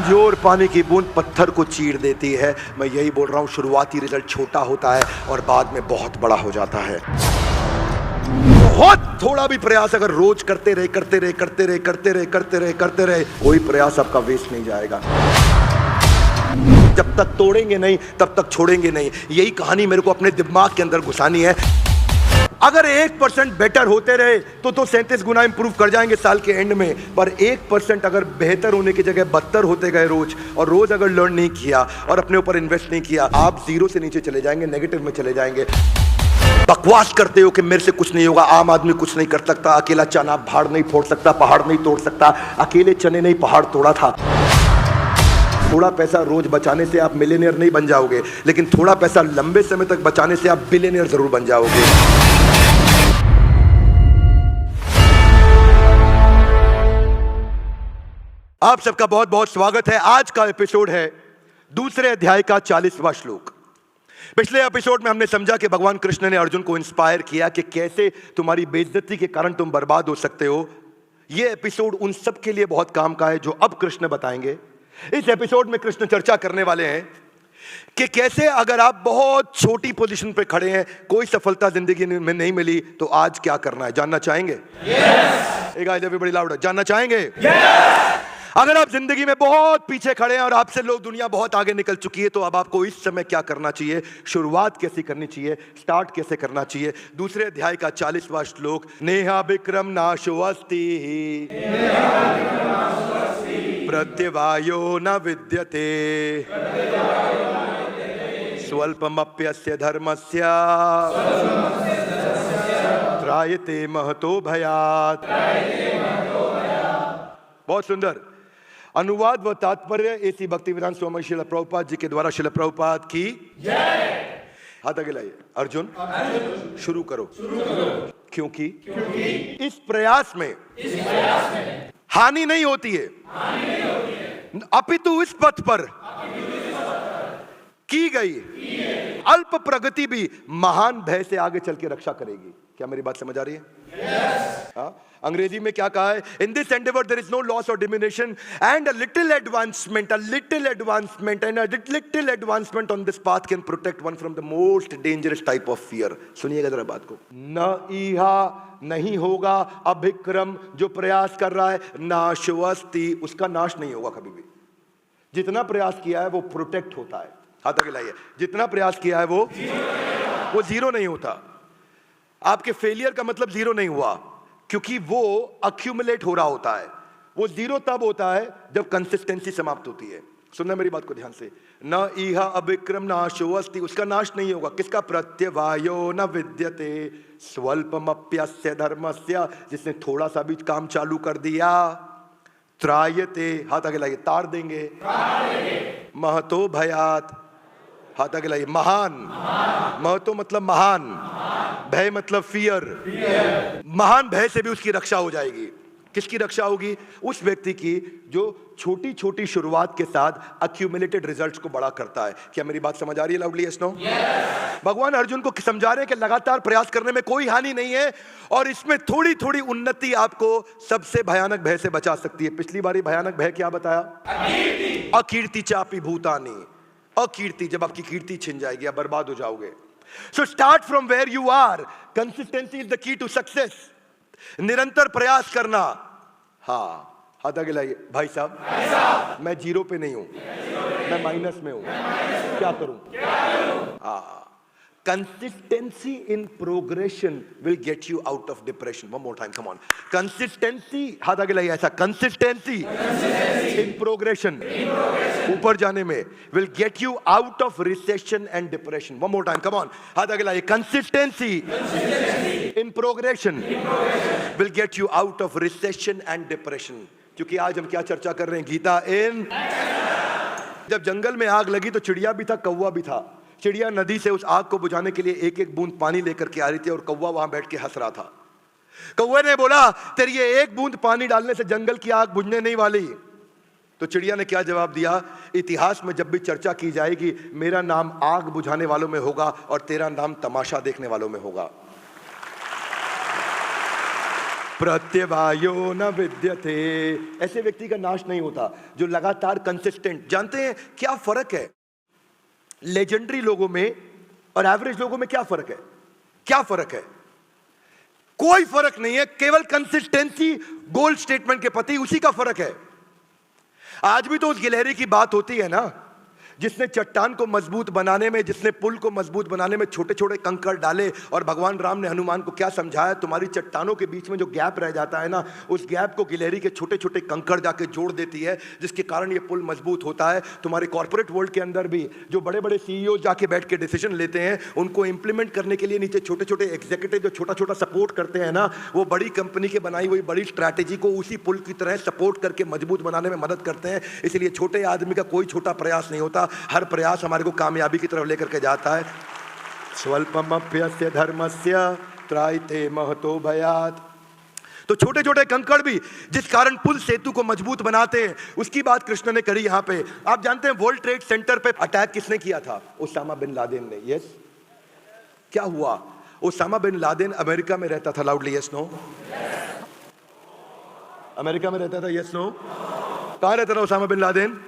कमजोर पानी की बूंद पत्थर को चीर देती है। मैं यही बोल रहा हूं, शुरुआती रिजल्ट छोटा होता है और बाद में बहुत बड़ा हो जाता है। बहुत थोड़ा भी प्रयास अगर रोज करते रहे, कोई प्रयास आपका वेस्ट नहीं जाएगा। जब तक तोड़ेंगे नहीं तब तक छोड़ेंगे नहीं। यही कहानी मेरे को अपने दिमाग के अंदर घुसानी है। अगर 1% बेटर होते रहे तो 37 गुना इंप्रूव कर जाएंगे साल के एंड में, पर 1% अगर बेहतर होने की जगह बदतर होते गए रोज, और रोज अगर लर्न नहीं किया और अपने ऊपर इन्वेस्ट नहीं किया, आप जीरो से नीचे चले जाएंगे, नेगेटिव में चले जाएंगे। बकवास करते हो कि मेरे से कुछ नहीं होगा, आम आदमी कुछ नहीं कर सकता, अकेला चना भाड़ नहीं फोड़ सकता, पहाड़ नहीं तोड़ सकता। अकेले चने नहीं पहाड़ तोड़ा था। थोड़ा पैसा रोज बचाने से आप मिलियनेयर नहीं बन जाओगे, लेकिन थोड़ा पैसा लंबे समय तक बचाने से आप बिलियनेयर जरूर बन जाओगे। आप सबका बहुत बहुत स्वागत है। आज का एपिसोड है दूसरे अध्याय का 40वां श्लोक। पिछले एपिसोड में हमने समझा कि भगवान कृष्ण ने अर्जुन को इंस्पायर किया कि कैसे तुम्हारी बेइज्जती के कारण तुम बर्बाद हो सकते हो। यह एपिसोड उन सब के लिए बहुत काम का है जो अब कृष्ण बताएंगे। इस एपिसोड में कृष्ण चर्चा करने वाले हैं कि कैसे अगर आप बहुत छोटी पोजीशन पे खड़े हैं, कोई सफलता जिंदगी में नहीं मिली, तो आज क्या करना है। जानना चाहेंगे? Yes! एक गाइस एवरीबॉडी लाउड, जानना चाहेंगे? Yes! अगर आप जिंदगी में बहुत पीछे खड़े हैं और आपसे लोग दुनिया बहुत आगे निकल चुकी है, तो अब आपको इस समय क्या करना चाहिए, शुरुआत कैसे करनी चाहिए, स्टार्ट कैसे करना चाहिए। दूसरे अध्याय का 40वां श्लोक, नेहा विक्रम नाशो अस्ति प्रत्यवायो न विद्यते स्वल्पमप्यस्य धर्मस्य त्रायते महतो भयात्। बहुत सुंदर अनुवाद व तात्पर्य एसी भक्तिवेदांत स्वामी श्रील प्रभुपाद जी के द्वारा। श्रील प्रभुपाद की जय। हाथ आगे लाइए। अर्जुन शुरू करो। क्योंकि इस प्रयास में हानि नहीं होती है, अपितु इस पथ पर की गई अल्प प्रगति भी महान भय से आगे चल के रक्षा करेगी। क्या मेरी बात समझ आ रही है? Yes. अंग्रेजी में क्या कहा है? In this endeavour there is no loss और diminution and a little advancement and a little advancement on this path can protect one from the most dangerous type of fear. सुनिएगा जरा बात को। न इहा नहीं होगा, अभिक्रम जो प्रयास कर रहा है, नाशवस्ति उसका नाश नहीं होगा कभी भी। जितना प्रयास किया है वो प्रोटेक्ट होता है। हाथ आगे लाइए। जितना प्रयास किया है वो जीरो नहीं होता। आपके फेलियर का मतलब जीरो नहीं हुआ, क्योंकि वो अक्यूमुलेट हो रहा होता है। वो जीरो तब होता है जब कंसिस्टेंसी समाप्त होती है। सुनना मेरी बात को ध्यान से। न इहा अभिक्रम नाशो अस्ति उसका नाश नहीं होगा। किसका? प्रत्यवायो न विद्यते स्वल्पमप्यस्य धर्मस्य जिसने थोड़ा सा भी काम चालू कर दिया, त्रायते हाथ आगे लाइए, तार देंगे, महतो भयात हाथ आगे लाइए, महान महतो मतलब महान, भय मतलब फियर। महान भय से भी उसकी रक्षा हो जाएगी। किसकी रक्षा होगी? उस व्यक्ति की जो छोटी छोटी शुरुआत के साथ अक्यूमुलेटेड रिजल्ट्स को बड़ा करता है। क्या मेरी बात समझ आ रही है? Loudly yes no. भगवान अर्जुन को समझा रहे हैं कि लगातार प्रयास करने में कोई हानि नहीं है, और इसमें थोड़ी थोड़ी उन्नति आपको सबसे भयानक भय से बचा सकती है। पिछली बारी भयानक भय क्या बताया? अकीर्ति चापी भूतानी। अकीर्ति, जब आपकी कीर्ति छिन जाएगी आप बर्बाद हो जाओगे। So start from where you are. Consistency is the key to success. निरंतर प्रयास करना। हाँ हाथ आगे लाइए। भाई साहब मैं जीरो पे नहीं हूं, मैं माइनस में हूं, क्या करूं? हाँ, consistency in progression will get you out of depression. One more time, come on. Consistency, हाथ आगे लाइए ऐसा। Consistency in progression, ऊपर जाने में, will get you out of recession and depression. One more time, come on. हाथ आगे लाइए। Consistency in progression will get you out of recession and depression. क्योंकि आज हम क्या चर्चा कर रहे हैं? गीता इन। जब जंगल में आग लगी तो चिड़िया भी था, कौवा भी था। चिड़िया नदी से उस आग को बुझाने के लिए एक एक बूंद पानी लेकर के आ रही थी, और कौवा वहां बैठ के हंस रहा था। कौवे ने बोला, तेरी ये एक बूंद पानी डालने से जंगल की आग बुझने नहीं वाली। तो चिड़िया ने क्या जवाब दिया? इतिहास में जब भी चर्चा की जाएगी, मेरा नाम आग बुझाने वालों में होगा और तेरा नाम तमाशा देखने वालों में होगा। प्रत्यवायो न विद्यते। ऐसे व्यक्ति का नाश नहीं होता जो लगातार कंसिस्टेंट। जानते हैं क्या फर्क है लेजेंडरी लोगों में और एवरेज लोगों में? क्या फर्क है? क्या फर्क है? कोई फर्क नहीं है, केवल कंसिस्टेंसी गोल स्टेटमेंट के प्रति, उसी का फर्क है। आज भी तो उस गिलहरी की बात होती है ना, जिसने चट्टान को मजबूत बनाने में, जिसने पुल को मजबूत बनाने में छोटे छोटे कंकड़ डाले। और भगवान राम ने हनुमान को क्या समझाया? तुम्हारी चट्टानों के बीच में जो गैप रह जाता है ना, उस गैप को गिलहरी के छोटे छोटे कंकड़ जाके जोड़ देती है, जिसके कारण ये पुल मजबूत होता है। तुम्हारे कॉर्पोरेट वर्ल्ड के अंदर भी जो बड़े बड़े सीईओ जाके बैठ के डिसीजन लेते हैं, उनको इंप्लीमेंट करने के लिए नीचे छोटे छोटे एग्जीक्यूटिव जो छोटा छोटा सपोर्ट करते हैं ना, वो बड़ी कंपनी के बनाई हुई बड़ी स्ट्रैटेजी को उसी पुल की तरह सपोर्ट करके मजबूत बनाने में मदद करते हैं। इसलिए छोटे आदमी का कोई छोटा प्रयास नहीं होता, हर प्रयास हमारे को कामयाबी की तरफ लेकर के जाता है। स्वल्पमप्यस्य धर्मस्य त्रायते महतो भयात्। तो छोटे छोटे कंकड़ भी जिस कारण पुल सेतु को मजबूत बनाते हैं, उसकी बात कृष्ण ने करी यहां पे। आप जानते हैं वर्ल्ड ट्रेड सेंटर पे अटैक किसने किया था? ओसामा बिन लादेन ने। यस, क्या हुआ? ओसामा बिन लादेन अमेरिका में रहता था। Loudly yes no? अमेरिका में रहता था। Yes no? कहां रहता था Osama bin Laden?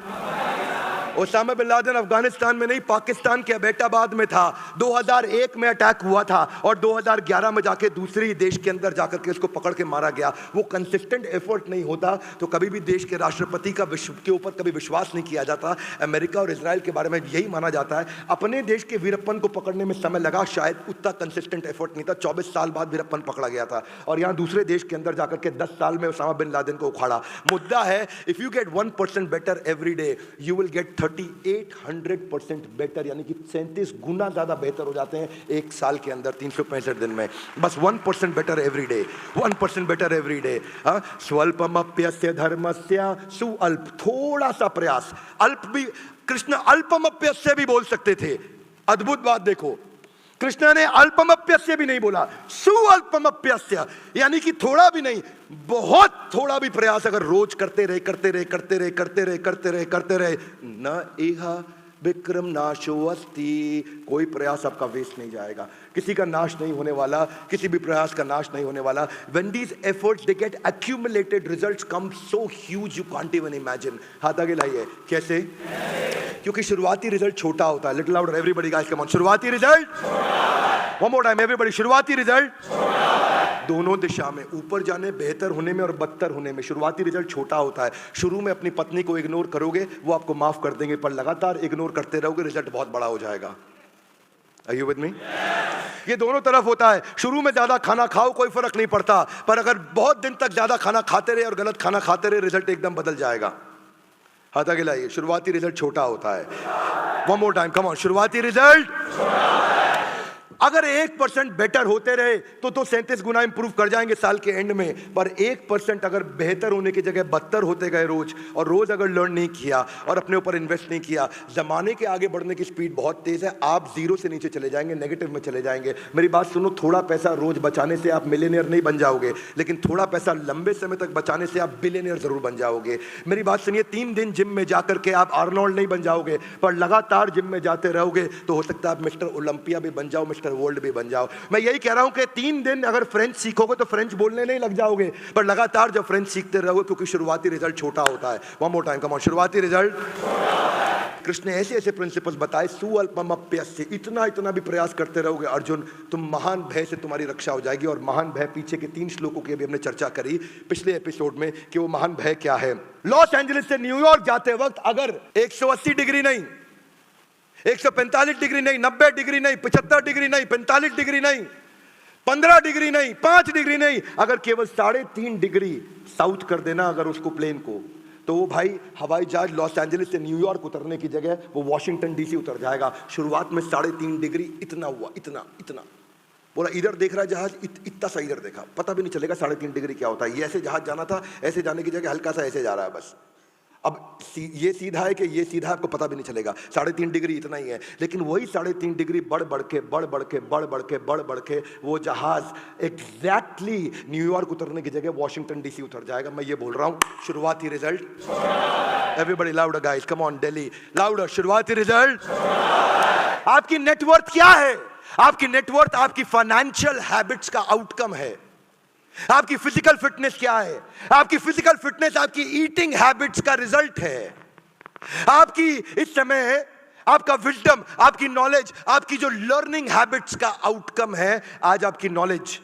Osama bin Laden Afghanistan में नहीं, पाकिस्तान के अबेटाबाद में था। 2001 में अटैक हुआ था और 2011 में जाके दूसरी देश के अंदर जाकर के उसको पकड़ के मारा गया। वो कंसिस्टेंट एफर्ट नहीं होता तो कभी भी देश के राष्ट्रपति का विश्व के ऊपर कभी विश्वास नहीं किया जाता। अमेरिका और इजराइल के बारे में यही माना जाता है। अपने देश के वीरप्पन को पकड़ने में समय लगा, शायद उतना कंसिस्टेंट एफर्ट नहीं था। 24 साल बाद वीरप्पन पकड़ा गया था और यहाँ दूसरे देश के अंदर जाकर के 10 साल में ओसामा बिन लादेन को उखाड़ा। मुद्दा है, if you get 1% better every day, you will get 3800% better, यानी कि 37 गुना ज्यादा बेहतर हो जाते हैं एक साल के अंदर 365 दिन में। बस 1% better every day, 1% better every day. स्वल्पमप्यस्य धर्मस्य सुअल्प, थोड़ा सा प्रयास। अल्प भी कृष्ण अल्पमप्यस्य भी बोल सकते थे। अद्भुत बात देखो, कृष्ण ने अल्पमप्यस्य भी नहीं बोला, सुअल्पमप्यस्य, यानी कि थोड़ा भी नहीं, बहुत थोड़ा भी प्रयास अगर रोज करते रहे न इहा विक्रम नाशो अस्ति, कोई प्रयास आपका वेस्ट नहीं जाएगा। किसी का नाश नहीं होने वाला, किसी भी प्रयास का नाश नहीं होने वाला। When these efforts they get accumulated, results come so huge you can't even imagine। हाथ आगे लाइए। कैसे? क्योंकि शुरुआती रिजल्ट छोटा होता है। Little louder everybody guys, come on। शुरुआती result, one more time everybody, शुरुआती रिजल्ट दोनों दिशा में, ऊपर जाने, बेहतर होने में और बदतर होने में शुरुआती रिजल्ट छोटा होता है। शुरू में अपनी पत्नी को इग्नोर करोगे, वो आपको माफ कर देंगे, पर लगातार इग्नोर करते रहोगे, रिजल्ट बहुत बड़ा हो जाएगा। Are you with me? ये दोनों तरफ होता है। शुरू में ज्यादा खाना खाओ, कोई फर्क नहीं पड़ता, पर अगर बहुत दिन तक ज्यादा खाना खाते रहे और गलत खाना खाते रहे, रिजल्ट एकदम बदल जाएगा। हाथ आगे लाइए। शुरुआती रिजल्ट छोटा होता है। One more time, come on। शुरुआती रिजल्ट अगर 1% बेटर होते रहे तो 37 गुना इंप्रूव कर जाएंगे साल के एंड में, पर 1% अगर बेहतर होने की जगह बदतर होते गए रोज, और रोज अगर लर्न नहीं किया और अपने ऊपर इन्वेस्ट नहीं किया, जमाने के आगे बढ़ने की स्पीड बहुत तेज है, आप जीरो से नीचे चले जाएंगे, नेगेटिव में चले जाएंगे। मेरी बात सुनो, थोड़ा पैसा रोज बचाने से आप मिलियनियर नहीं बन जाओगे, लेकिन थोड़ा पैसा लंबे समय तक बचाने से आप बिलियनियर जरूर बन जाओगे। मेरी बात सुनिए, 3 दिन जिम में जाकर के आप आर्नोल्ड नहीं बन जाओगे, पर लगातार जिम में जाते रहोगे तो हो सकता है आप मिस्टर ओलंपिया भी बन जाओ, मिस्टर वर्ल्ड भी बन जाओ। मैं यही कह रहा हूं कि 3 दिन अगर फ्रेंच सीखोगे तो फ्रेंच बोलने नहीं लग जाओगे, पर लगातार जब फ्रेंच सीखते रहोगे, क्योंकि शुरुआती रिजल्ट छोटा होता है। One more time, come on. शुरुआती रिजल्ट, कृष्ण ने ऐसे ऐसे प्रिंसिपल्स बताए। सुअल्पमप्यस्य, इतना इतना भी प्रयास करते रहोगे अर्जुन, तुम महान भय से तुम्हारी रक्षा हो जाएगी। और महान भय पीछे के 3 श्लोकों की अभी हमने चर्चा करी पिछले एपिसोड में कि वो महान भय क्या है। लॉस एंजलिस से न्यूयॉर्क जाते वक्त अगर 180 डिग्री नहीं, 145 डिग्री नहीं, 90 डिग्री नहीं, 75 डिग्री नहीं, 45 डिग्री नहीं, 15 डिग्री नहीं, 5 डिग्री नहीं, अगर केवल 3.5 डिग्री साउथ कर देना अगर उसको प्लेन को, तो वो भाई हवाई जहाज लॉस एंजलिस से न्यूयॉर्क उतरने की जगह वो वॉशिंगटन डीसी उतर जाएगा। शुरुआत में 3.5 डिग्री इतना हुआ, इतना इतना, बोला इधर देख रहा है जहाज, इतना सा इधर देखा, पता भी नहीं चलेगा 3.5 डिग्री क्या होता है। ये ऐसे जहाज जाना था, ऐसे जाने की जगह हल्का सा ऐसे जा रहा है बस। अब ये सीधा है कि ये सीधा, आपको पता भी नहीं चलेगा। 3.5 डिग्री इतना ही है, लेकिन वही 3.5 डिग्री बढ़ बढ़ के वो जहाज एग्जैक्टली न्यूयॉर्क उतरने की जगह वॉशिंगटन डीसी उतर जाएगा। मैं ये बोल रहा हूं, शुरुआती result, everybody louder guys, come on Delhi, louder. शुरुआती रिजल्ट। आपकी नेटवर्थ क्या है? आपकी नेटवर्थ आपकी फाइनेंशियल हैबिट्स का आउटकम है। आपकी फिजिकल फिटनेस क्या है? आपकी फिजिकल फिटनेस आपकी ईटिंग हैबिट्स का रिजल्ट है। आपकी इस समय आपका विजडम, आपकी नॉलेज, आपकी जो लर्निंग हैबिट्स का आउटकम है। आज आपकी नॉलेज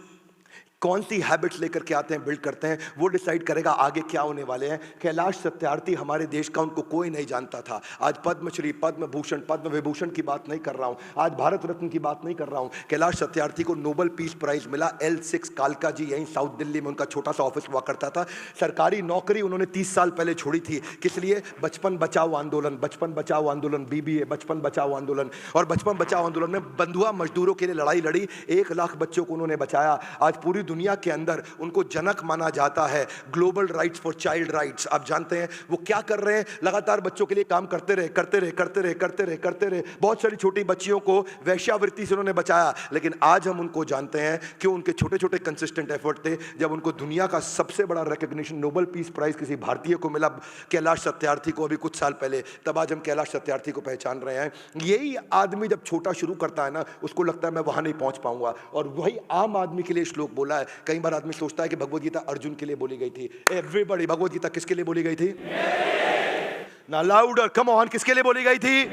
कौन सी हैबिट्स लेकर के आते हैं, बिल्ड करते हैं, वो डिसाइड करेगा आगे क्या होने वाले हैं। कैलाश सत्यार्थी हमारे देश का, उनको कोई नहीं जानता था। आज पद्मश्री, पद्म भूषण, पद्म विभूषण की बात नहीं कर रहा हूं, आज भारत रत्न की बात नहीं कर रहा हूं। कैलाश सत्यार्थी को नोबेल पीस प्राइज मिला। L6 कालका जी, यहीं साउथ दिल्ली में उनका छोटा सा ऑफिस हुआ करता था। सरकारी नौकरी उन्होंने 30 साल पहले छोड़ी थी। किस लिए? बचपन बचाओ आंदोलन, बचपन बचाओ आंदोलन, BBA, बचपन बचाओ आंदोलन। और बचपन बचाओ आंदोलन में बंधुआ मजदूरों के लिए लड़ाई लड़ी। 1 लाख बच्चों को उन्होंने बचाया। आज पूरी दुनिया के अंदर उनको जनक माना जाता है। Global rights for child rights. आप जानते हैं वो क्या कर रहे हैं? लगातार बच्चों के लिए काम करते रहे, करते रहे, करते रहे, करते रहे, करते रहे। बहुत सारी छोटी बच्चियों को वैश्यावृत्ति से उन्होंने बचाया। लेकिन आज हम उनको जानते हैं कि उनके छोटे छोटे कंसिस्टेंट एफर्ट थे। जब उनको दुनिया का सबसे बड़ा रिकॉग्निशन, नोबेल पीस प्राइज किसी भारतीय को मिला, कैलाश सत्यार्थी को, अभी कुछ साल पहले, तब आज हम कैलाश सत्यार्थी को पहचान रहे हैं। यही आदमी जब छोटा शुरू करता है ना, उसको लगता है मैं वहां नहीं पहुंच पाऊंगा। और वही आम आदमी के लिए श्लोक बोला है। कई बार आदमी सोचता है कि भगवद गीता अर्जुन के लिए बोली गई थी। एवरीबॉडी, भगवद गीता किसके लिए बोली गई थी? ना लाउडर, कम ऑन, किसके लिए बोली गई थी?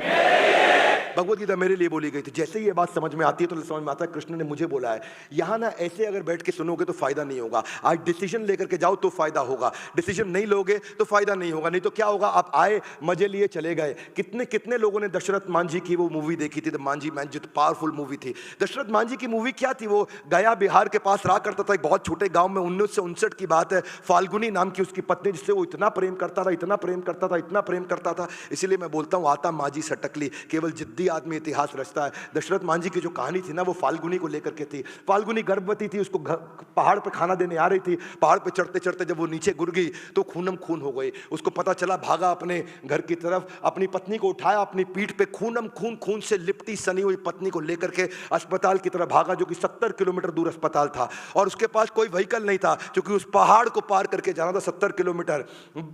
भगवद गीता मेरे लिए बोली गई थी। जैसे ही ये बात समझ में आती है तो समझ में आता है कृष्ण ने मुझे बोला है। यहां ना ऐसे अगर बैठ के सुनोगे तो फायदा नहीं होगा। आज डिसीजन लेकर के जाओ तो फायदा होगा, डिसीजन नहीं लोगे तो फायदा नहीं होगा। नहीं तो क्या होगा? आप आए, मजे लिए, चले गए। कितने कितने लोगों ने दशरथ मांझी की वो मूवी देखी थी, द मांझी मैन, जो पावरफुल मूवी थी। दशरथ मांझी की मूवी क्या थी? वो गया बिहार के पास रहा करता था, एक बहुत छोटे गांव में। 1959 की बात है। फाल्गुनी नाम की उसकी पत्नी, जिससे वो इतना प्रेम करता था, इतना प्रेम करता था, इतना प्रेम करता था। इसीलिए मैं बोलता हूं, आता मांझी सटकली, केवल जिद्दी आदमी इतिहास रचता है। दशरथ मांझी की जो कहानी थी ना, वो फाल्गुनी को लेकर के थी। फाल्गुनी गर्भवती थी, उसको पहाड़ पे खाना देने आ रही थी। पहाड़ पे चढ़ते चढ़ते जब वो नीचे गिर गई तो खूनम खून हो गई। उसको पता चला, भागा अपने घर की तरफ, अपनी पत्नी को उठाया, अपनी पीठ पे खूनम खून, खून से लिपटी सनी हुई पत्नी को लेकर के अस्पताल की तरफ भागा, जो कि 70 किलोमीटर दूर अस्पताल था। और उसके पास कोई व्हीकल नहीं था, क्योंकि उस पहाड़ को पार करके जाना था 70 किलोमीटर।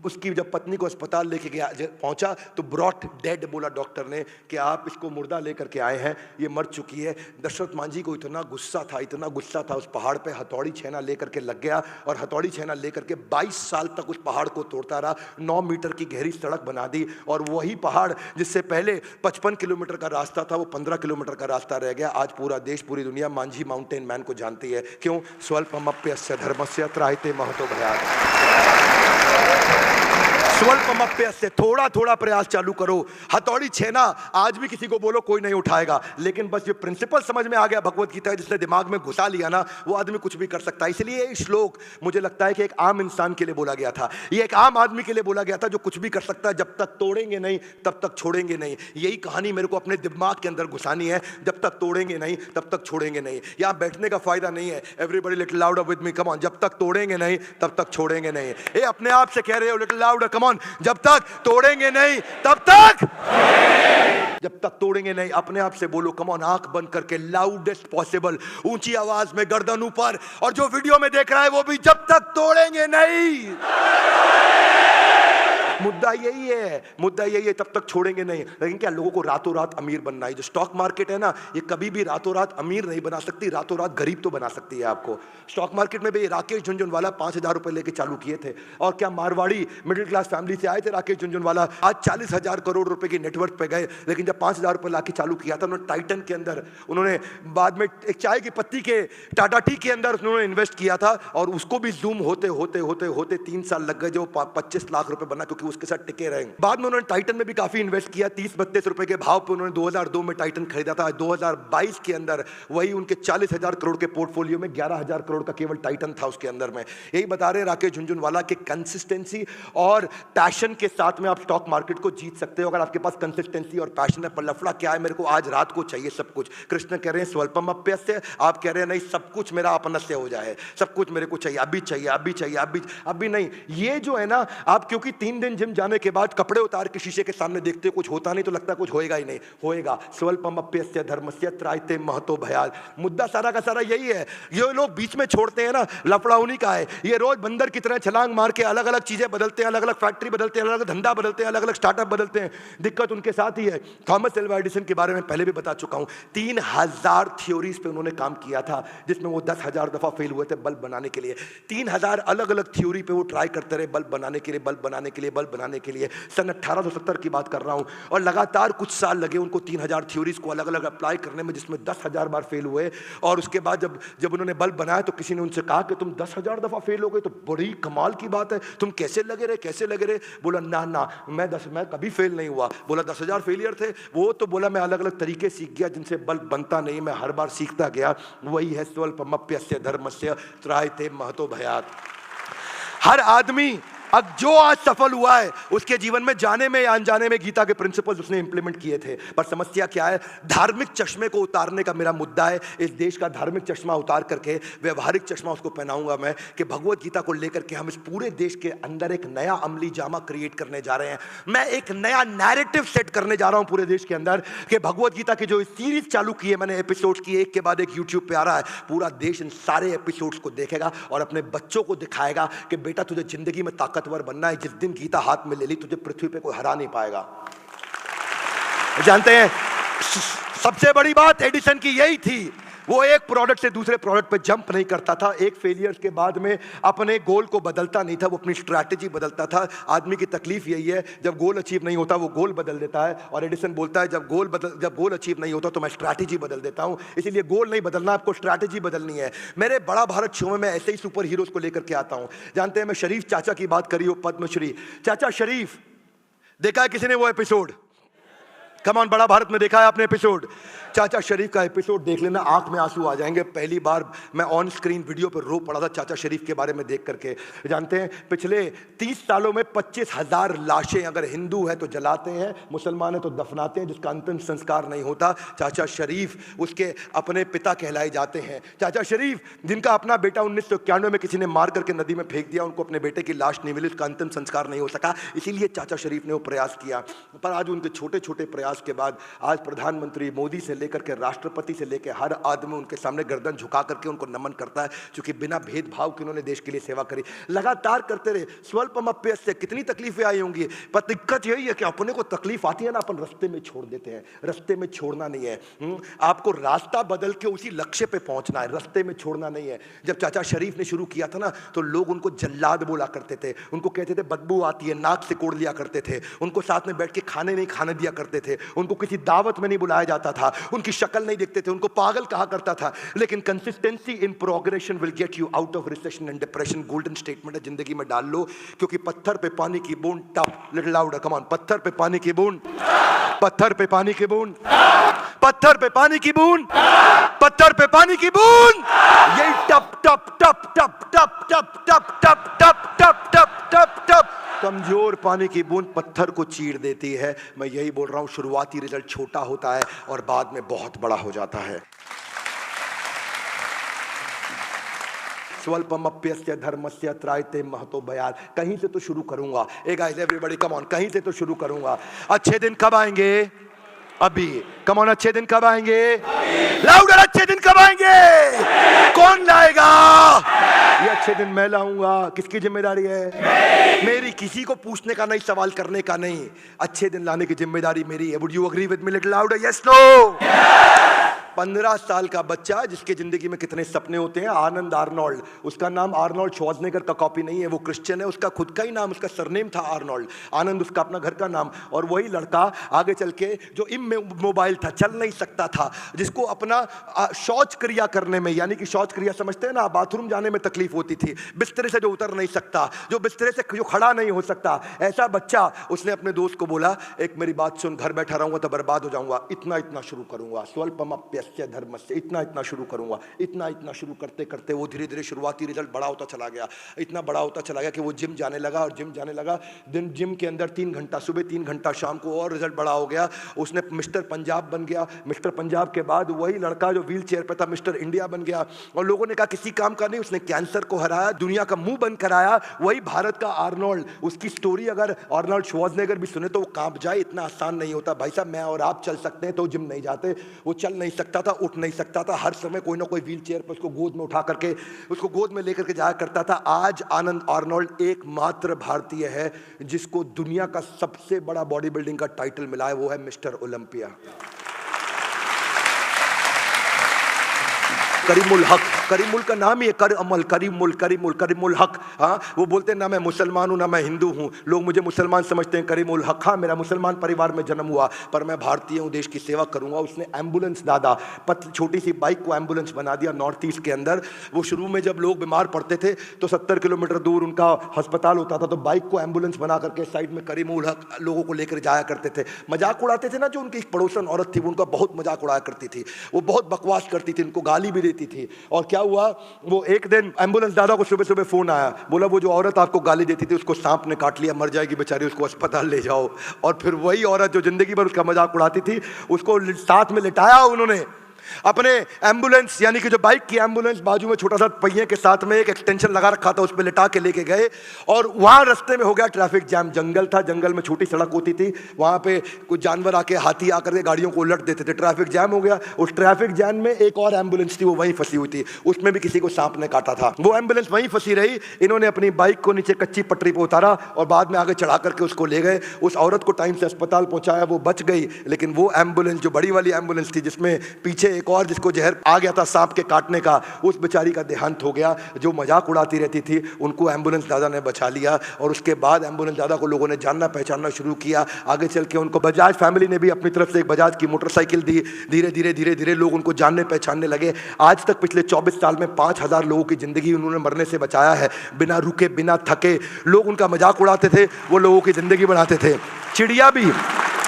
उसकी जब पत्नी को अस्पताल लेके गया, पहुंचा तो ब्रॉट डेड बोला डॉक्टर ने कि आप इसको मुर्दा लेकर के आए हैं, ये मर चुकी है। दशरथ मांझी को इतना गुस्सा था, इतना गुस्सा था, उस पहाड़ पे हथौड़ी छेना लेकर के लग गया। और हथौड़ी छेना लेकर के 22 साल तक उस पहाड़ को तोड़ता रहा। 9 मीटर की गहरी सड़क बना दी। और वही पहाड़ जिससे पहले 55 किलोमीटर का रास्ता था, वो 15 किलोमीटर का रास्ता रह गया। आज पूरा देश, पूरी दुनिया मांझी माउंटेन मैन को जानती है। क्यों? स्वल्पमप्यस्य धर्मस्य त्रायते महतो भयात्। स्वल्पमप्यस्य, थोड़ा थोड़ा प्रयास चालू करो। हथौड़ी छेना आज भी किसी को बोलो कोई नहीं उठाएगा। लेकिन बस ये प्रिंसिपल समझ में आ गया भगवत गीता, जिसने दिमाग में घुसा लिया ना, वो आदमी कुछ भी कर सकता है। इसलिए ये श्लोक मुझे लगता है कि एक आम इंसान के लिए बोला गया था, ये एक आम आदमी के लिए बोला गया था, जो कुछ भी कर सकता है। जब तक तोड़ेंगे नहीं तब तक छोड़ेंगे नहीं। यही कहानी मेरे को अपने दिमाग के अंदर घुसानी है। जब तक तोड़ेंगे नहीं तब तक छोड़ेंगे नहीं। यहाँ बैठने का फायदा नहीं है। Everybody little louder with me, come on. जब तक तोड़ेंगे नहीं तब तक छोड़ेंगे नहीं। ये अपने आप से कह रहे हो, लिटिल लाउडर, कम ऑन। जब तक तोड़ेंगे नहीं तब तक, जब तक तोड़ेंगे नहीं, अपने आप से बोलो, कम ऑन। आंख बंद करके लाउडेस्ट पॉसिबल, ऊंची आवाज में, गर्दन ऊपर। और जो वीडियो में देख रहा है वो भी, जब तक तोड़ेंगे नहीं। मुद्दा यही है, मुद्दा यही है, तब तक छोड़ेंगे नहीं। लेकिन क्या लोगों को रातों रात अमीर बनना है? जो स्टॉक मार्केट है ना, ये कभी भी रातों रात अमीर नहीं बना सकती, रातों रात गरीब तो बना सकती है आपको। स्टॉक मार्केट में भी राकेश झुनझुनवाला 5,000 रुपए लेके चालू किए थे। और क्या मारवाड़ी मिडिल क्लास फैमिली से आए थे राकेश झुनझुनवाला, आज 40,000 करोड़ रुपए की नेटवर्थ पे गए। लेकिन जब 5,000 रुपए लाके चालू किया था उन्होंने टाइटन के अंदर, उन्होंने बाद में एक चाय की पत्ती के टाटा टी के अंदर उन्होंने इन्वेस्ट किया था। और उसको भी जूम होते होते होते होते 3 साल लग गए, जो 25 लाख रुपए बना, क्योंकि उसके साथ टिके रहे। बाद में उन्होंने टाइटन में भी काफी इन्वेस्ट किया। 30-32 रुपए के भाव पे उन्होंने 2002 में टाइटन खरीदा था। 2022 के अंदर वही उनके 40,000 करोड़ के पोर्टफोलियो में 11,000 करोड़ का केवल टाइटन था उसके अंदर में। यही बता रहे राकेश झुनझुनवाला के कंसिस्टेंसी और पैशन के साथ में आप स्टॉक मार्केट को जीत सकते हो, अगर आपके पास कंसिस्टेंसी और पैशन है। पर लफड़ा क्या है? मेरे को आज रात को चाहिए सब कुछ। कृष्ण कह रहे हैं स्वल्पमप्यस्य, आप कह रहे हैं नहीं सब कुछ मेरा अपनस्य हो जाए, सब कुछ मेरे को चाहिए, अभी चाहिए, अभी चाहिए, अभी नहीं। ये जो है ना, आप क्योंकि 3 दिन जिम जाने के बाद कपड़े उतार के शीशे के सामने देखते हो कुछ होता नहीं तो लगता कुछ होएगा ही नहीं, होएगा। स्वल्पमप्यस्य धर्मस्य त्रायते महतो भयात्। मुद्दा सारा का सारा यही है। ये लोग बीच में छोड़ते हैं ना, लफड़ा उन्हीं का है। ये रोज बंदर की तरह छलांग मार के अलग अलग चीजें बदलते हैं, अलग अलग फैक्ट्री बदलते हैं, अलग अलग धंधा बदलते हैं, अलग अलग स्टार्टअप बदलते हैं। दिक्कत उनके साथ ही है। थॉमस एल्वा एडिसन के बारे में पहले भी बता चुका हूं, 3000 थ्योरीज पे उन्होंने काम किया था, जिसमें वो 10,000 दफा फेल हुए थे बल्ब बनाने के लिए। 3000 अलग अलग थ्योरी पे वो ट्राई करते रहे बल्ब बनाने के लिए, बल्ब बनाने के लिए, बल्ब बनाने के लिए। सन 1870 की बात कर रहा हूं। और लगातार कुछ साल लगे उनको 3000 थ्योरीज को अलग अलग अप्लाई करने में, जिसमें 10,000 बार फेल हुए। और उसके बाद जब उन्होंने बल्ब बनाया तो किसी ने उनसे कहा कि तुम 10,000 दफा फेल हो गए तो बड़ी कमाल की बात है, तुम कैसे लगे रहे, कैसे लगे रहे? बोला ना ना, मैं कभी फेल नहीं हुआ। बोला 10,000 फेलियर थे वो? तो बोला मैं अलग अलग तरीके सीख गया जिनसे बल्ब बनता नहीं, मैं हर बार सीखता गया। वही है स्वल्पमप्यस्य धर्मस्य त्रायते महतो भयात्। हर आदमी अब जो आज सफल हुआ है उसके जीवन में जाने में या अनजाने में गीता के प्रिंसिपल्स उसने इंप्लीमेंट किए थे। पर समस्या क्या है? धार्मिक चश्मे को उतारने का मेरा मुद्दा है। इस देश का धार्मिक चश्मा उतार करके व्यवहारिक चश्मा उसको पहनाऊंगा मैं, कि भगवत गीता को लेकर के हम इस पूरे देश के अंदर एक नया अमली जामा क्रिएट करने जा रहे हैं। मैं एक नया नैरेटिव सेट करने जा रहा हूं पूरे देश के अंदर, कि भगवत गीता की जो सीरीज चालू की है मैंने, एपिसोड्स की, एक के बाद एक यूट्यूब पे आ रहा है, पूरा देश इन सारे एपिसोड्स को देखेगा और अपने बच्चों को दिखाएगा कि बेटा तुझे जिंदगी में ताकतवर बनना है। जिस दिन गीता हाथ में ले ली तुझे पृथ्वी पे कोई हरा नहीं पाएगा। जानते हैं सबसे बड़ी बात एडिसन की यही थी, वो एक प्रोडक्ट से दूसरे प्रोडक्ट पे जंप नहीं करता था। एक फेलियर के बाद में अपने गोल को बदलता नहीं था, वो अपनी स्ट्रैटेजी बदलता था। आदमी की तकलीफ यही है, जब गोल अचीव नहीं होता वो गोल बदल देता है। और एडिसन बोलता है जब गोल अचीव नहीं होता तो मैं स्ट्रैटेजी बदल देता हूं। इसीलिए गोल नहीं बदलना, आपको स्ट्रैटेजी बदलनी है। मेरे बड़ा भारत शो में मैं ऐसे ही सुपर हीरोज को लेकर के आता हूं। जानते हैं मैं शरीफ चाचा की बात करी हो, पद्मश्री चाचा शरीफ, देखा है किसी ने वो एपिसोड? कम ऑन, बड़ा भारत में देखा है आपने एपिसोड? चाचा शरीफ का एपिसोड देख लेना, आंख में आंसू आ जाएंगे। पहली बार मैं ऑन स्क्रीन वीडियो पर रो पड़ा था चाचा शरीफ के बारे में देख करके। जानते हैं पिछले 30 सालों में 25,000 लाशें, अगर हिंदू है तो जलाते हैं, मुसलमान है तो दफनाते हैं, जिसका अंतिम संस्कार नहीं होता। चाचा शरीफ उसके अपने पिता कहलाए जाते हैं। चाचा शरीफ जिनका अपना बेटा 1991 में किसी ने मार करके नदी में फेंक दिया, उनको अपने बेटे की लाश नहीं मिली, उसका अंतिम संस्कार नहीं हो सका, इसीलिए चाचा शरीफ ने वो प्रयास किया। पर आज उनके छोटे छोटे प्रयास के बाद आज प्रधानमंत्री मोदी से लेकर के राष्ट्रपति से लेकर हर आदमी उनके सामने गर्दन झुका करके उनको नमन करता है, क्योंकि बिना भेदभाव के उन्होंने देश के लिए सेवा करी, लगातार करते रहे। स्वल्पमप्यस्य कितनी तकलीफें आई होंगी, पर दिक्कत यही है कि अपने को तकलीफ आती है ना, अपन रास्ते में छोड़ देते हैं। रास्ते में छोड़ना नहीं है, आपको रास्ता बदल के उसी लक्ष्य पे पहुंचना है, रास्ते में छोड़ना नहीं है। जब चाचा शरीफ ने शुरू किया था ना, तो लोग उनको जल्लाद बोला करते थे, उनको कहते थे बदबू आती है, नाक से कोड़ लिया करते थे, उनको साथ में बैठ के खाने नहीं खाने दिया करते थे, उनको किसी दावत में नहीं बुलाया जाता था, उनकी शक्ल नहीं देखते थे, उनको पागल कहा करता था। लेकिन consistency in progression will get you out of recession and depression. Golden statement है, जिंदगी में डाल लो, क्योंकि पत्थर पे पानी की बूंद टप, लिटिल लाउडर, कम ऑन, पत्थर पे पानी की बूंद, पत्थर पे पानी की बूंद, पत्थर पे पानी की बूंद, पत्थर पे पानी की बूंद, यही टप टप टप टप टप टप टप टप टप टप टप टप टप, कमजोर पानी की बूंद पत्थर को चीर देती है। मैं यही बोल रहा हूं, शुरुआती रिजल्ट छोटा होता है और बाद में बहुत बड़ा हो जाता है। स्वल्पमप्यस्य धर्मस्य त्रायते महतो भयात्। कहीं से तो शुरू करूंगा। ए गाइस एवरीबॉडी कम ऑन, कहीं से तो शुरू करूंगा। अच्छे दिन कब आएंगे? अभी। कम ऑन, अच्छे दिन कब आएंगे? लाउडर, अच्छे दिन कब आएंगे? कौन लाएगा? ये अच्छे दिन मैं लाऊंगा। किसकी जिम्मेदारी है? मेरी। किसी को पूछने का नहीं, सवाल करने का नहीं। अच्छे दिन लाने की जिम्मेदारी मेरी है। Would you agree with me? Little louder, yes no? 15 साल का बच्चा जिसके जिंदगी में कितने सपने होते हैं, आनंद आर्नोल्ड, उसका नाम आर्नोल्ड श्वार्ज़नेगर का कॉपी नहीं है, वो क्रिश्चियन है, उसका खुद का ही नाम, उसका सरनेम था आर्नोल्ड, आनंद उसका अपना घर का नाम। और वही लड़का आगे चल के जो इमोबाइल था, चल नहीं सकता था, जिसको अपना शौच क्रिया करने में, यानी कि शौच क्रिया समझते हैं ना, बाथरूम जाने में तकलीफ होती थी, बिस्तरे से जो उतर नहीं सकता, जो बिस्तरे से जो खड़ा नहीं हो सकता, ऐसा बच्चा, उसने अपने दोस्त को बोला एक मेरी बात सुन, घर बैठा रहूंगा तो बर्बाद हो जाऊंगा, इतना इतना शुरू करूंगा। स्वल्पमप्यस्य यस्य धर्मस्य, इतना इतना शुरू करूंगा, इतना इतना शुरू करते करते वो धीरे धीरे शुरुआती रिजल्ट बड़ा होता चला गया, इतना बड़ा होता चला गया कि वो जिम जाने लगा, और जिम जाने लगा, दिन जिम के अंदर 3 घंटा सुबह, 3 घंटा शाम को, और रिजल्ट बड़ा हो गया। उसने मिस्टर पंजाब बन गया। मिस्टर पंजाब के बाद वही लड़का जो व्हील चेयर पर था मिस्टर इंडिया बन गया, और लोगों ने कहा किसी काम का नहीं, उसने कैंसर को हराया, दुनिया का मुंह बंद कराया। वही भारत का आर्नोल्ड, उसकी स्टोरी अगर आर्नोल्ड श्वार्ज़नेगर भी सुने तो वो कांप जाए, इतना आसान नहीं होता। भाई साहब, मैं और आप चल सकते हैं तो जिम नहीं जाते। वो चल नहीं सकता था, उठ नहीं सकता था, हर समय कोई ना कोई व्हील चेयर पर उसको गोद में उठा करके, उसको गोद में लेकर के जाया करता था। आज आनंद आर्नोल्ड एकमात्र भारतीय है जिसको दुनिया का सबसे बड़ा बॉडी बिल्डिंग का टाइटल मिला है, वो है मिस्टर ओलंपिया। करीमुल हक, करीमुल का नाम ही है, कर अमल, करीमुल, करीमुल, करीमुल हक। हाँ, वो बोलते हैं ना मैं मुसलमान हूँ ना मैं हिंदू हूँ, लोग मुझे मुसलमान समझते हैं, करीमुल हक। हाँ, मेरा मुसलमान परिवार में जन्म हुआ पर मैं भारतीय हूँ, देश की सेवा करूँगा। उसने एम्बुलेंस दादा, छोटी सी बाइक को एम्बुलेंस बना दिया नॉर्थ ईस्ट के अंदर। वो शुरू में जब लोग बीमार पड़ते थे तो 70 किलोमीटर दूर उनका अस्पताल होता था, तो बाइक को एम्बुलेंस बना करके साइड में करीमुल हक लोगों को लेकर जाया करते थे। मजाक उड़ाते थे ना, जो उनकी एक पड़ोसन औरत थी उनका बहुत मजाक उड़ाया करती थी, वो बहुत बकवास करती थी, उनको गाली भी देती थी। और क्या हुआ, वो एक दिन एम्बुलेंस दादा को सुबह सुबह फोन आया, बोला वो जो औरत आपको गाली देती थी उसको सांप ने काट लिया, मर जाएगी बेचारी, उसको अस्पताल ले जाओ। और फिर वही औरत जो जिंदगी भर उसका मजाक उड़ाती थी, उसको साथ में लिटाया उन्होंने अपने एम्बुलेंस, यानी कि जो बाइक की एम्बुलेंस, बाजू में छोटा सा पहिए के साथ में एक एक्सटेंशन लगा रखा था, उस पर लिटा के लेके गए। और वहां रास्ते में हो गया ट्रैफिक जैम, जंगल था, जंगल में छोटी सड़क होती थी, वहां पे कुछ जानवर आके, हाथी आकर के गाड़ियों को उलट देते थे, ट्रैफिक जैम हो गया। उस ट्रैफिक जैम में एक और एम्बुलेंस थी, वो वहीं फंसी हुई थी, उसमें भी किसी को सांप ने काटा था। वो एम्बुलेंस वहीं फंसी रही, इन्होंने अपनी बाइक को नीचे कच्ची पटरी पर उतारा और बाद में आगे चढ़ा करके उसको ले गए। उस औरत को टाइम से अस्पताल पहुंचाया, वो बच गई। लेकिन वो एम्बुलेंस जो बड़ी वाली एम्बुलेंस थी, जिसमें पीछे एक और जिसको जहर आ गया था सांप के काटने का, उस बेचारी का देहांत हो गया। जो मजाक उड़ाती रहती थी उनको एम्बुलेंस दादा ने बचा लिया, और उसके बाद एम्बुलेंस दादा को लोगों ने जानना पहचानना शुरू किया। आगे चल के उनको बजाज फैमिली ने भी अपनी तरफ से एक बजाज की मोटरसाइकिल दी। धीरे धीरे धीरे धीरे लोग उनको जानने पहचानने लगे। आज तक पिछले 24 साल में 5000 लोगों की जिंदगी उन्होंने मरने से बचाया है, बिना रुके बिना थके। लोग उनका मजाक उड़ाते थे, वो लोगों की जिंदगी बढ़ाते थे।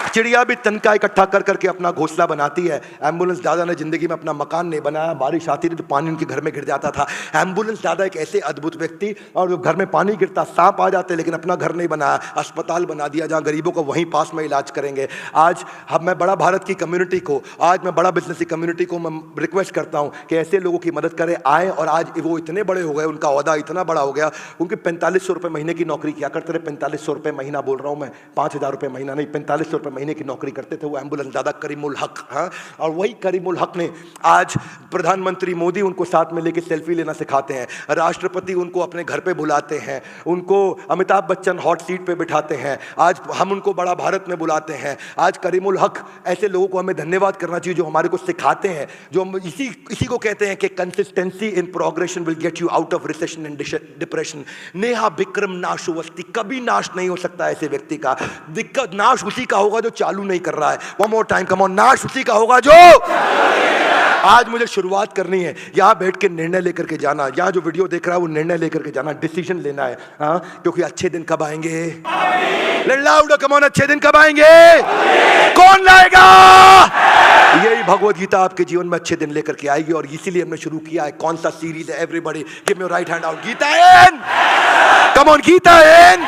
चिड़िया भी तनका इकट्ठा कर करके अपना घोंसला बनाती है। एम्बुलेंस दादा ने जिंदगी में अपना मकान नहीं बनाया, बारिश आती थी तो पानी उनके घर में गिर जाता था। एम्बुलेंस दादा एक ऐसे अद्भुत व्यक्ति, और जो घर में पानी गिरता, सांप आ जाते, लेकिन अपना घर नहीं बनाया, अस्पताल बना दिया जहां गरीबों को वहीं पास में इलाज करेंगे। आज मैं बड़ा भारत की कम्युनिटी को, आज मैं बड़ा बिजनेस की कम्युनिटी को मैं रिक्वेस्ट करता हूं कि ऐसे लोगों की मदद करें, आए। और आज वो इतने बड़े हो गए, उनका ओहदा इतना बड़ा हो गया, उनके 4500 रुपये महीने की नौकरी किया करते थे। 4500 रुपये महीना बोल रहा हूं मैं, 5000 रुपये महीना नहीं, 4500 रुपये महीने की नौकरी करते थे वो एम्बुलेंस दादा करीमुल हक। हाँ, और वही करीमुल हक ने आज प्रधानमंत्री मोदी उनको साथ में लेके सेल्फी लेना सिखाते हैं, राष्ट्रपति उनको अपने घर पे बुलाते हैं, उनको अमिताभ बच्चन हॉट सीट पे बिठाते हैं, आज हम उनको बड़ा भारत में बुलाते हैं। आज करीमुल हक, ऐसे लोगों को हमें धन्यवाद करना चाहिए जो हमारे को सिखाते हैं, जो हम इसी को कहते हैं कि consistency in progression will get you out of recession and depression. नेहा विक्रम नाशुवस्ती, कभी नाश नहीं हो सकता ऐसे व्यक्ति का। दिक्कत नाश उसी का होगा जो चालू नहीं कर रहा है। One more time, come on, नाश उसी का होगा जो आज मुझे शुरुआत करनी है। यहां बैठ के निर्णय लेकर के जाना, यहां जो वीडियो देख रहा है वो निर्णय लेकर के जाना, डिसीजन लेना है। हाँ, क्योंकि अच्छे दिन कब आएंगे? लाउड कम ऑन, अच्छे दिन कब आएंगे? कौन लाएगा? यही भगवत गीता आपके जीवन में अच्छे दिन लेकर के आएगी, और इसीलिए हमने शुरू किया है। कौन सा सीरीज है? Everybody give me your right hand out. Gita in, come on, Gita in.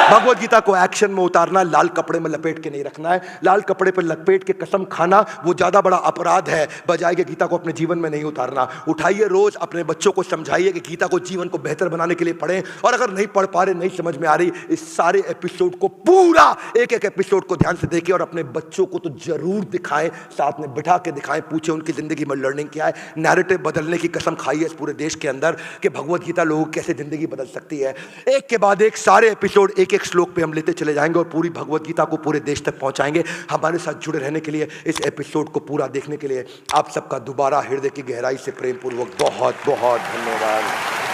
Bhagavad Gita को एक्शन में उतारना, लाल कपड़े में लपेट के नहीं रखना है। लाल कपड़े पर लपेट के कसम खाना वो ज्यादा बड़ा अपराध है, बजाय के गीता को अपने जीवन में नहीं उतारना। उठाइए, रोज अपने बच्चों को समझाइए कि गीता को जीवन को बेहतर बनाने के लिए पढ़ें। और अगर नहीं पढ़ पा रहे, नहीं समझ में आ रही, इस सारे एपिसोड को, पूरा एक एक एपिसोड को ध्यान से देखिए, और अपने बच्चों को तो जरूर दिखाएं, साथ में बिठा के दिखाएं, पूछे उनकी जिंदगी में लर्निंग क्या है। नैरेटिव बदलने की कसम खाइए इस पूरे देश के अंदर कि भगवत गीता लोगों की कैसे जिंदगी बदल सकती है। एक के बाद एक सारे एपिसोड एक एक श्लोक पे हम लेते चले जाएंगे, और पूरी भगवत गीता को पूरे देश तक पहुंचाएंगे। हमारे साथ जुड़े रहने के लिए, इस एपिसोड को पूरा देखने के लिए आप सबका दोबारा हृदय की गहराई से प्रेम पूर्वक बहुत बहुत धन्यवाद।